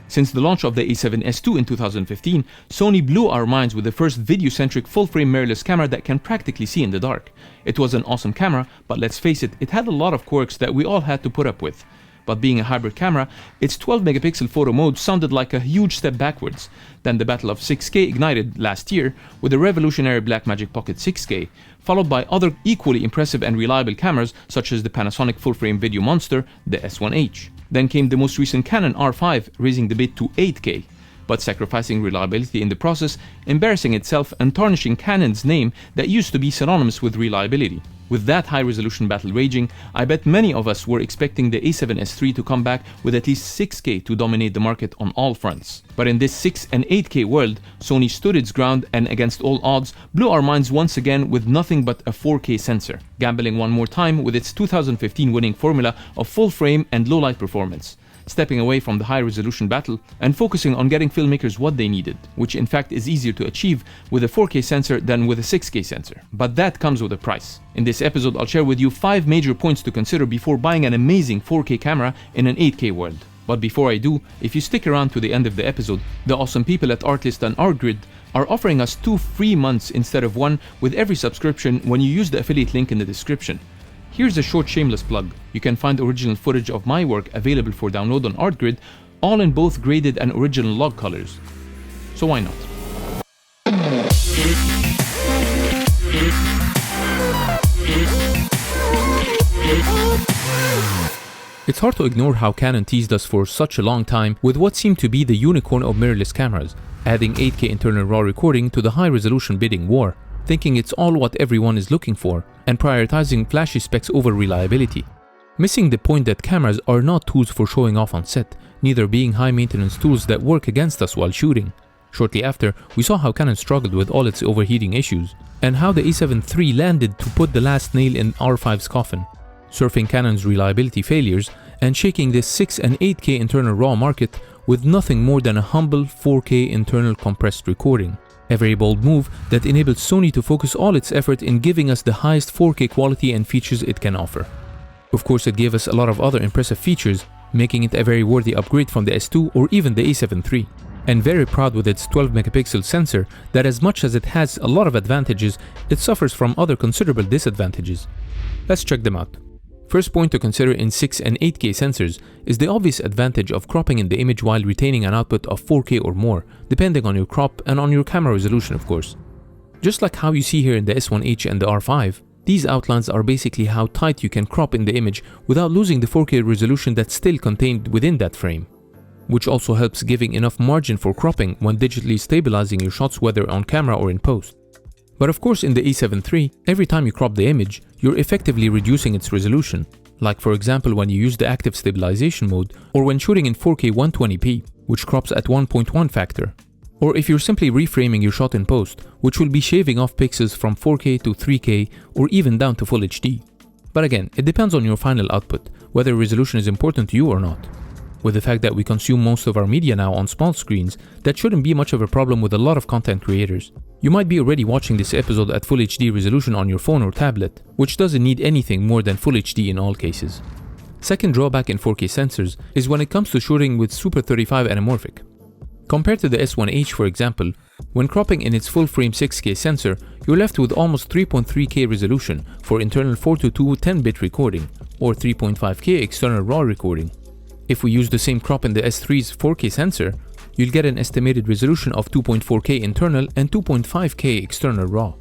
Since the launch of the A7S II in 2015, Sony blew our minds with the first video-centric full-frame mirrorless camera that can practically see in the dark. It was an awesome camera, but let's face it, it had a lot of quirks that we all had to put up with. But being a hybrid camera, its 12 megapixel photo mode sounded like a huge step backwards. Then the battle of 6K ignited last year with the revolutionary Blackmagic Pocket 6K, followed by other equally impressive and reliable cameras such as the Panasonic full-frame video monster, the S1H. Then came the most recent Canon R5, raising the bid to 8K, but sacrificing reliability in the process, embarrassing itself and tarnishing Canon's name that used to be synonymous with reliability. With that high-resolution battle raging, I bet many of us were expecting the A7S III to come back with at least 6K to dominate the market on all fronts. But in this 6 and 8K world, Sony stood its ground and against all odds, blew our minds once again with nothing but a 4K sensor, gambling one more time with its 2015 winning formula of full frame and low light performance, stepping away from the high-resolution battle and focusing on getting filmmakers what they needed, which in fact is easier to achieve with a 4K sensor than with a 6K sensor. But that comes with a price. In this episode, I'll share with you 5 major points to consider before buying an amazing 4K camera in an 8K world. But before I do, if you stick around to the end of the episode, the awesome people at Artlist and Artgrid are offering us 2 free months instead of 1 with every subscription when you use the affiliate link in the description. Here's a short shameless plug. You can find original footage of my work available for download on Artgrid, all in both graded and original log colors. So why not? It's hard to ignore how Canon teased us for such a long time with what seemed to be the unicorn of mirrorless cameras, adding 8K internal RAW recording to the high-resolution bidding war, thinking it's all what everyone is looking for, and prioritizing flashy specs over reliability. Missing the point that cameras are not tools for showing off on set, neither being high-maintenance tools that work against us while shooting. Shortly after, we saw how Canon struggled with all its overheating issues, and how the A7 III landed to put the last nail in R5's coffin, surfing Canon's reliability failures and shaking this 6 and 8K internal RAW market with nothing more than a humble 4K internal compressed recording. A very bold move that enabled Sony to focus all its effort in giving us the highest 4K quality and features it can offer. Of course, it gave us a lot of other impressive features, making it a very worthy upgrade from the S2 or even the A7 III. And very proud with its 12 megapixel sensor that as much as it has a lot of advantages, it suffers from other considerable disadvantages. Let's check them out. First point to consider in 6 and 8K sensors is the obvious advantage of cropping in the image while retaining an output of 4K or more, depending on your crop and on your camera resolution of course. Just like how you see here in the S1H and the R5, these outlines are basically how tight you can crop in the image without losing the 4K resolution that's still contained within that frame, which also helps giving enough margin for cropping when digitally stabilizing your shots whether on camera or in post. But of course in the A7 III, every time you crop the image, you're effectively reducing its resolution, like for example when you use the active stabilization mode or when shooting in 4K 120p, which crops at 1.1 factor. Or if you're simply reframing your shot in post, which will be shaving off pixels from 4K to 3K or even down to Full HD. But again, it depends on your final output, whether resolution is important to you or not. With the fact that we consume most of our media now on small screens, that shouldn't be much of a problem with a lot of content creators. You might be already watching this episode at Full HD resolution on your phone or tablet, which doesn't need anything more than Full HD in all cases. Second drawback in 4K sensors is when it comes to shooting with Super 35 anamorphic. Compared to the S1H for example, when cropping in its full-frame 6K sensor, you're left with almost 3.3K resolution for internal 4:2 10-bit recording, or 3.5K external RAW recording. If we use the same crop in the S3's 4K sensor, you'll get an estimated resolution of 2.4K internal and 2.5K external RAW,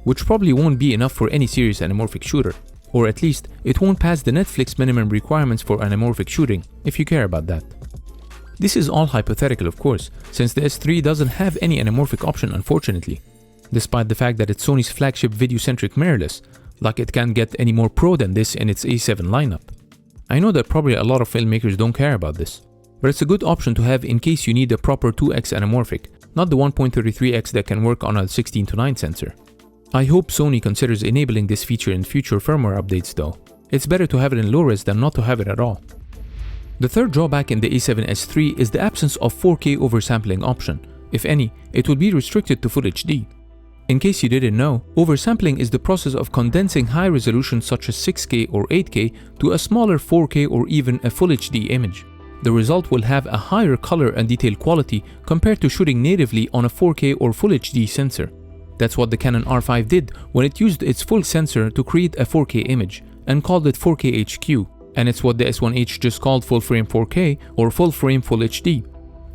which probably won't be enough for any serious anamorphic shooter, or at least it won't pass the Netflix minimum requirements for anamorphic shooting, if you care about that. This is all hypothetical of course, since the S3 doesn't have any anamorphic option unfortunately, despite the fact that it's Sony's flagship video-centric mirrorless, like it can't get any more pro than this in its A7 lineup. I know that probably a lot of filmmakers don't care about this, but it's a good option to have in case you need a proper 2x anamorphic, not the 1.33x that can work on a 16:9 sensor. I hope Sony considers enabling this feature in future firmware updates though. It's better to have it in low-res than not to have it at all. The third drawback in the A7S III is the absence of 4K oversampling option. If any, it would be restricted to Full HD. In case you didn't know, oversampling is the process of condensing high resolution such as 6K or 8K to a smaller 4K or even a Full HD image. the result will have a higher color and detail quality compared to shooting natively on a 4K or Full HD sensor. That's what the Canon R5 did when it used its full sensor to create a 4K image and called it 4K HQ, and it's what the S1H just called full frame 4K or full frame Full HD.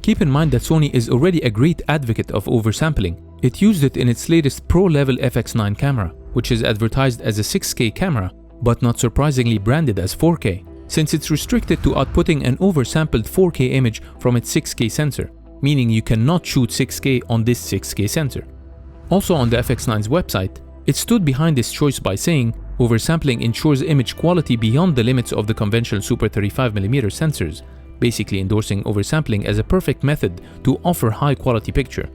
Keep in mind that Sony is already a great advocate of oversampling. It used it in its latest pro-level FX9 camera, which is advertised as a 6K camera, but not surprisingly branded as 4K, since it's restricted to outputting an oversampled 4K image from its 6K sensor, meaning you cannot shoot 6K on this 6K sensor. Also on the FX9's website, it stood behind this choice by saying, oversampling ensures image quality beyond the limits of the conventional Super 35mm sensors, basically endorsing oversampling as a perfect method to offer high quality picture.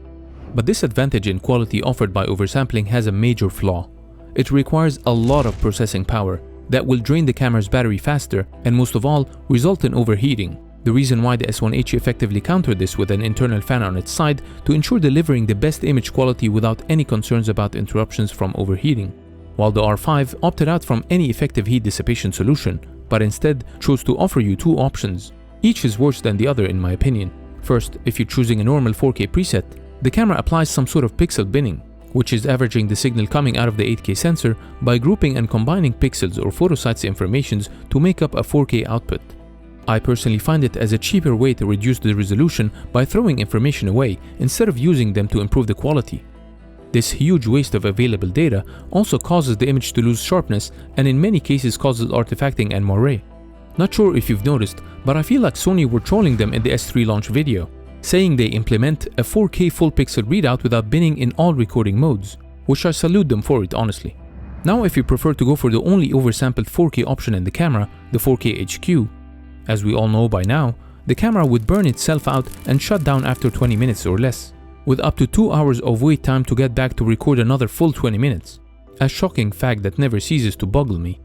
But this advantage in quality offered by oversampling has a major flaw. It requires a lot of processing power that will drain the camera's battery faster and most of all, result in overheating. The reason why the S1H effectively countered this with an internal fan on its side to ensure delivering the best image quality without any concerns about interruptions from overheating, while the R5 opted out from any effective heat dissipation solution, but instead chose to offer you two options. Each is worse than the other in my opinion. First, if you're choosing a normal 4K preset, the camera applies some sort of pixel binning, which is averaging the signal coming out of the 8K sensor by grouping and combining pixels or photosites informations to make up a 4K output. I personally find it as a cheaper way to reduce the resolution by throwing information away instead of using them to improve the quality. This huge waste of available data also causes the image to lose sharpness and in many cases causes artifacting and moire. Not sure if you've noticed, but I feel like Sony were trolling them in the S3 launch video, saying they implement a 4K full pixel readout without binning in all recording modes, which I salute them for it honestly. Now if you prefer to go for the only oversampled 4K option in the camera, the 4K HQ, as we all know by now, the camera would burn itself out and shut down after 20 minutes or less, with up to 2 hours of wait time to get back to record another full 20 minutes. A shocking fact that never ceases to boggle me.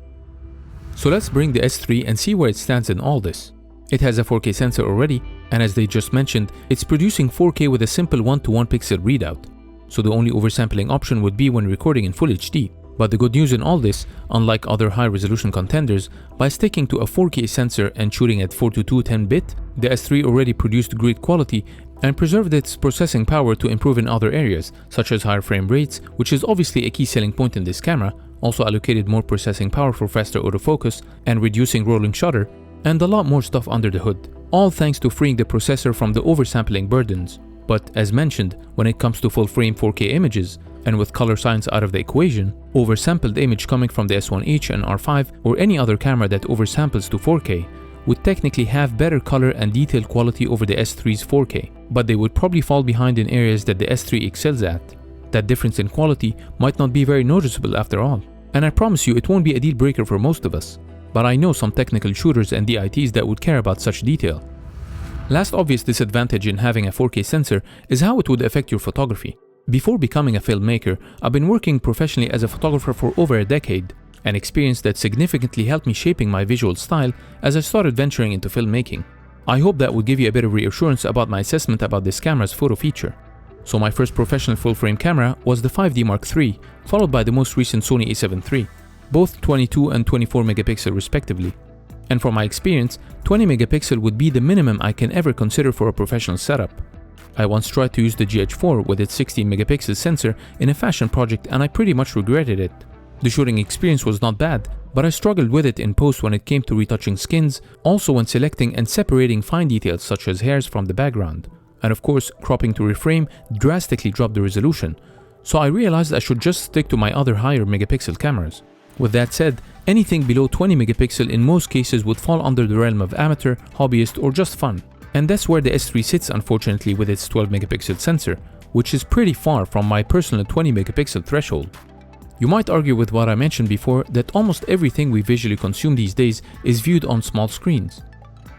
So let's bring the S3 and see where it stands in all this. It has a 4K sensor already, and as they just mentioned, it's producing 4K with a simple 1:1 pixel readout. So the only oversampling option would be when recording in Full HD. But the good news in all this, unlike other high-resolution contenders, by sticking to a 4K sensor and shooting at 4:2 10-bit, the S3 already produced great quality and preserved its processing power to improve in other areas, such as higher frame rates, which is obviously a key selling point in this camera, also allocated more processing power for faster autofocus and reducing rolling shutter, and a lot more stuff under the hood, all thanks to freeing the processor from the oversampling burdens. But as mentioned, when it comes to full-frame 4K images, and with color science out of the equation, oversampled image coming from the S1H and R5 or any other camera that oversamples to 4K would technically have better color and detail quality over the S3's 4K, but they would probably fall behind in areas that the S3 excels at. That difference in quality might not be very noticeable after all, and I promise you it won't be a deal breaker for most of us, but I know some technical shooters and DITs that would care about such detail. Last obvious disadvantage in having a 4K sensor is how it would affect your photography. Before becoming a filmmaker, I've been working professionally as a photographer for over a decade, an experience that significantly helped me shaping my visual style as I started venturing into filmmaking. I hope that would give you a bit of reassurance about my assessment about this camera's photo feature. So my first professional full-frame camera was the 5D Mark III, followed by the most recent Sony A7 III, both 22 and 24 megapixel respectively. And from my experience, 20 megapixel would be the minimum I can ever consider for a professional setup. I once tried to use the GH4 with its 16 megapixel sensor in a fashion project and I pretty much regretted it. The shooting experience was not bad, but I struggled with it in post when it came to retouching skins, also when selecting and separating fine details such as hairs from the background. And of course, cropping to reframe drastically dropped the resolution, so I realized I should just stick to my other higher megapixel cameras. With that said, anything below 20 megapixel in most cases would fall under the realm of amateur, hobbyist or just fun. And that's where the S3 sits unfortunately with its 12 megapixel sensor, which is pretty far from my personal 20 megapixel threshold. You might argue with what I mentioned before that almost everything we visually consume these days is viewed on small screens.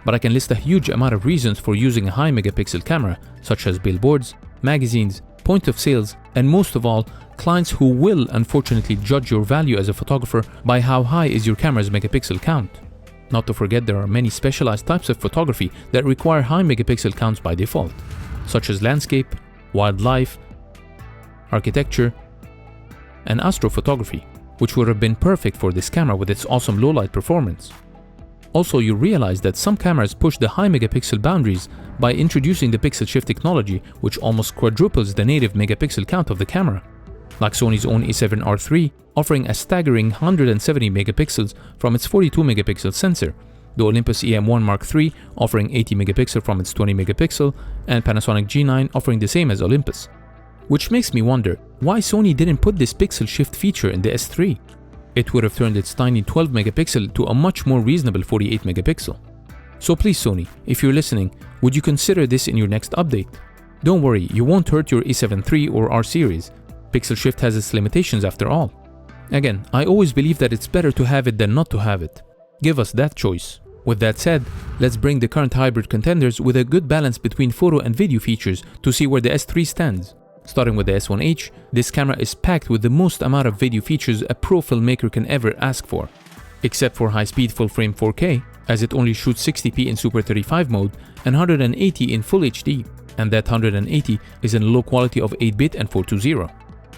But I can list a huge amount of reasons for using a high megapixel camera, such as billboards, magazines, point of sales, and most of all, clients who will unfortunately judge your value as a photographer by how high is your camera's megapixel count. Not to forget there are many specialized types of photography that require high megapixel counts by default, such as landscape, wildlife, architecture, and astrophotography, which would have been perfect for this camera with its awesome low-light performance. Also, you realize that some cameras push the high megapixel boundaries by introducing the pixel shift technology, which almost quadruples the native megapixel count of the camera. Like Sony's own A7R III, offering a staggering 170 megapixels from its 42 megapixel sensor, the Olympus EM1 Mark III offering 80 megapixel from its 20 megapixel, and Panasonic G9 offering the same as Olympus. Which makes me wonder why Sony didn't put this pixel shift feature in the S3. It would have turned its tiny 12 megapixel to a much more reasonable 48 megapixel. So please Sony, if you're listening, would you consider this in your next update? Don't worry, you won't hurt your A7 III or R series. Pixel shift has its limitations after all. Again, I always believe that it's better to have it than not to have it. Give us that choice. With that said, let's bring the current hybrid contenders with a good balance between photo and video features to see where the S3 stands. Starting with the S1H, this camera is packed with the most amount of video features a pro filmmaker can ever ask for. Except for high-speed full-frame 4K, as it only shoots 60p in Super 35 mode and 180 in Full HD, and that 180 is in low quality of 8-bit and 420.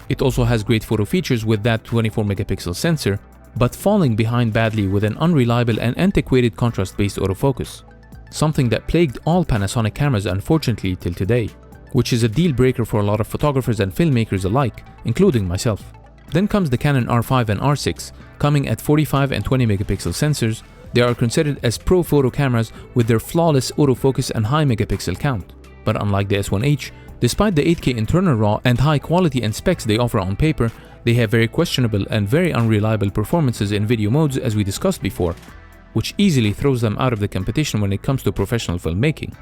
It also has great photo features with that 24 megapixel sensor, but falling behind badly with an unreliable and antiquated contrast-based autofocus. Something that plagued all Panasonic cameras unfortunately till today, which is a deal breaker for a lot of photographers and filmmakers alike, including myself. Then comes the Canon R5 and R6, coming at 45 and 20 megapixel sensors. They are considered as pro photo cameras with their flawless autofocus and high megapixel count. But unlike the S1H, despite the 8K internal RAW and high quality and specs they offer on paper, they have very questionable and very unreliable performances in video modes as we discussed before, which easily throws them out of the competition when it comes to professional filmmaking.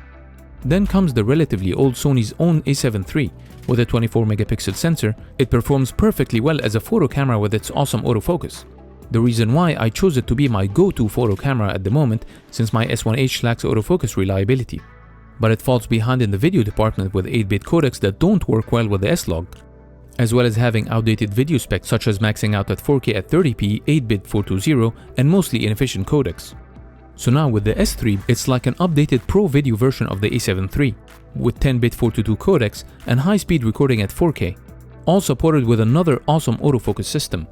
Then comes the relatively old Sony's own A7 III. With a 24 megapixel sensor, it performs perfectly well as a photo camera with its awesome autofocus. The reason why I chose it to be my go-to photo camera at the moment, since my S1H lacks autofocus reliability. But it falls behind in the video department with 8-bit codecs that don't work well with the S-Log, as well as having outdated video specs such as maxing out at 4K at 30p, 8-bit 420, and mostly inefficient codecs. So now with the S3, it's like an updated pro video version of the A7 III, with 10-bit 422 codecs and high-speed recording at 4K, all supported with another awesome autofocus system.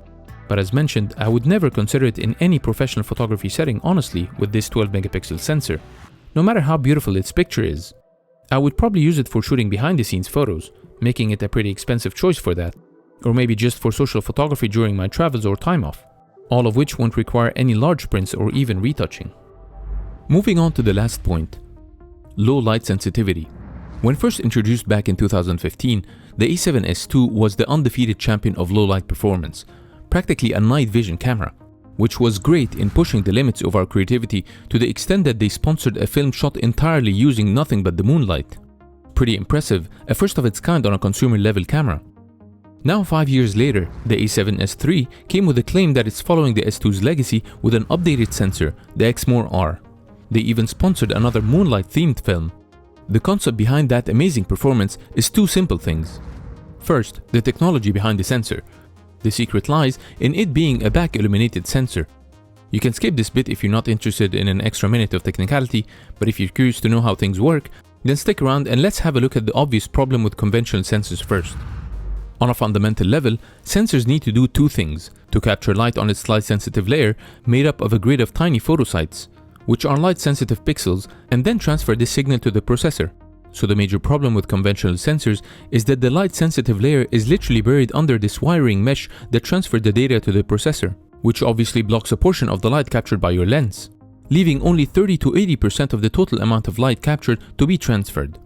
But as mentioned, I would never consider it in any professional photography setting honestly with this 12 megapixel sensor, no matter how beautiful its picture is. I would probably use it for shooting behind the scenes photos, making it a pretty expensive choice for that, or maybe just for social photography during my travels or time off, all of which won't require any large prints or even retouching. Moving on to the last point, low light sensitivity. When first introduced back in 2015, the A7S II was the undefeated champion of low light performance, practically a night vision camera, which was great in pushing the limits of our creativity to the extent that they sponsored a film shot entirely using nothing but the moonlight. Pretty impressive, a first of its kind on a consumer level camera. Now 5 years later, the A7S III came with a claim that it's following the S2's legacy with an updated sensor, the Exmor-R. They even sponsored another moonlight-themed film. The concept behind that amazing performance is two simple things. First, the technology behind the sensor. The secret lies in it being a back-illuminated sensor. You can skip this bit if you're not interested in an extra minute of technicality, but if you're curious to know how things work, then stick around and let's have a look at the obvious problem with conventional sensors first. On a fundamental level, sensors need to do two things: to capture light on its light-sensitive layer made up of a grid of tiny photosites, which are light-sensitive pixels, and then transfer this signal to the processor. So the major problem with conventional sensors is that the light-sensitive layer is literally buried under this wiring mesh that transferred the data to the processor, which obviously blocks a portion of the light captured by your lens, leaving only 30 to 80% of the total amount of light captured to be transferred.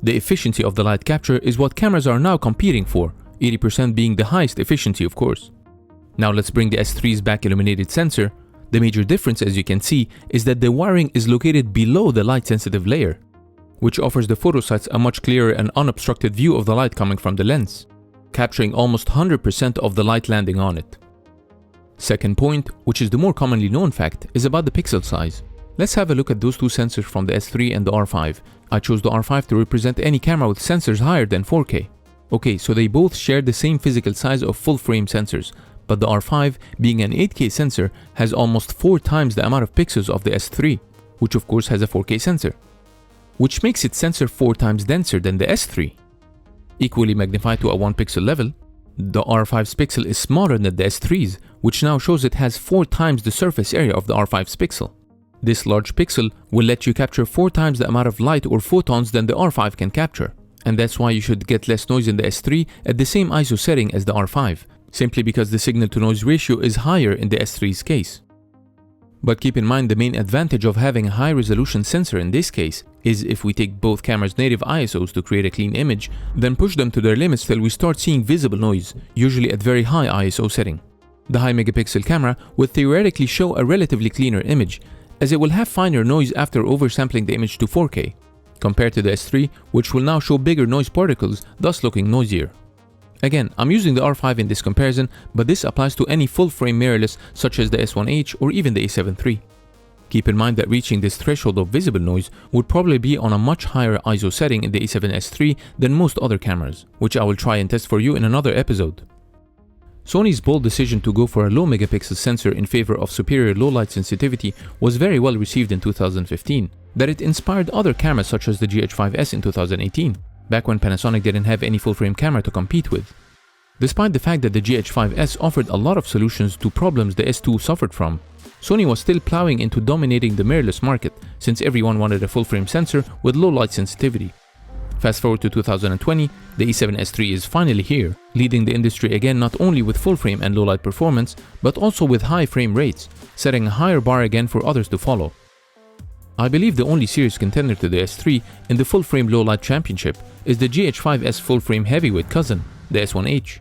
The efficiency of the light capture is what cameras are now competing for, 80% being the highest efficiency of course. Now let's bring the S3's back-illuminated sensor. The major difference, as you can see, is that the wiring is located below the light-sensitive layer, which offers the photosites a much clearer and unobstructed view of the light coming from the lens, capturing almost 100% of the light landing on it. Second point, which is the more commonly known fact, is about the pixel size. Let's have a look at those two sensors from the S3 and the R5. I chose the R5 to represent any camera with sensors higher than 4K. Okay, so they both share the same physical size of full-frame sensors, but the R5, being an 8K sensor, has almost 4 times the amount of pixels of the S3, which of course has a 4K sensor, which makes its sensor 4 times denser than the S3. Equally magnified to a 1 pixel level, the R5's pixel is smaller than the S3's, which now shows it has 4 times the surface area of the R5's pixel. This large pixel will let you capture 4 times the amount of light or photons than the R5 can capture. And that's why you should get less noise in the S3 at the same ISO setting as the R5, simply because the signal-to-noise ratio is higher in the S3's case. But keep in mind the main advantage of having a high-resolution sensor in this case is if we take both cameras' native ISOs to create a clean image, then push them to their limits till we start seeing visible noise, usually at very high ISO setting. The high megapixel camera would theoretically show a relatively cleaner image, as it will have finer noise after oversampling the image to 4K, compared to the S3, which will now show bigger noise particles, thus looking noisier. Again, I'm using the R5 in this comparison, but this applies to any full-frame mirrorless such as the S1H or even the A7 III. Keep in mind that reaching this threshold of visible noise would probably be on a much higher ISO setting in the A7S III than most other cameras, which I will try and test for you in another episode. Sony's bold decision to go for a low megapixel sensor in favor of superior low light sensitivity was very well received in 2015, that it inspired other cameras such as the GH5S in 2018, back when Panasonic didn't have any full-frame camera to compete with. Despite the fact that the GH5S offered a lot of solutions to problems the S2 suffered from, Sony was still plowing into dominating the mirrorless market since everyone wanted a full-frame sensor with low light sensitivity. Fast forward to 2020, the A7S III is finally here, leading the industry again not only with full-frame and low-light performance, but also with high frame rates, setting a higher bar again for others to follow. I believe the only serious contender to the S3 in the full-frame low-light championship is the GH5S full-frame heavyweight cousin, the S1H,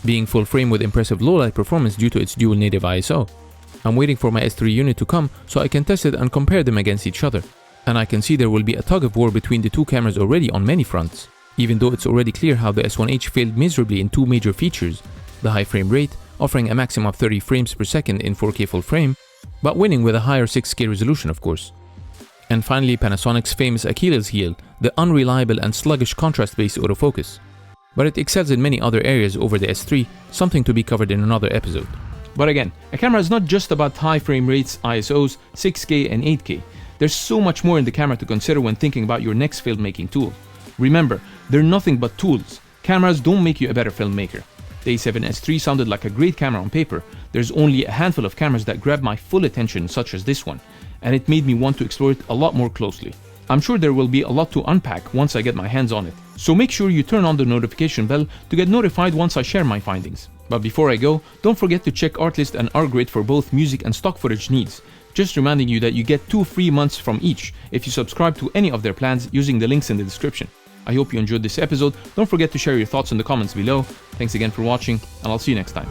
being full-frame with impressive low-light performance due to its dual native ISO. I'm waiting for my S3 unit to come so I can test it and compare them against each other. And I can see there will be a tug-of-war between the two cameras already on many fronts, even though it's already clear how the S1H failed miserably in 2 major features: the high frame rate, offering a maximum of 30 frames per second in 4K full frame, but winning with a higher 6K resolution of course. And finally, Panasonic's famous Achilles heel, the unreliable and sluggish contrast-based autofocus. But it excels in many other areas over the S3, something to be covered in another episode. But again, a camera is not just about high frame rates, ISOs, 6K and 8K. There's so much more in the camera to consider when thinking about your next filmmaking tool. Remember, they're nothing but tools. Cameras don't make you a better filmmaker. The A7S III sounded like a great camera on paper. There's only a handful of cameras that grab my full attention, such as this one, and it made me want to explore it a lot more closely. I'm sure there will be a lot to unpack once I get my hands on it, so make sure you turn on the notification bell to get notified once I share my findings. But before I go, don't forget to check Artlist and Artgrid for both music and stock footage needs. Just reminding you that you get 2 free months from each if you subscribe to any of their plans using the links in the description. I hope you enjoyed this episode. Don't forget to share your thoughts in the comments below. Thanks again for watching, and I'll see you next time.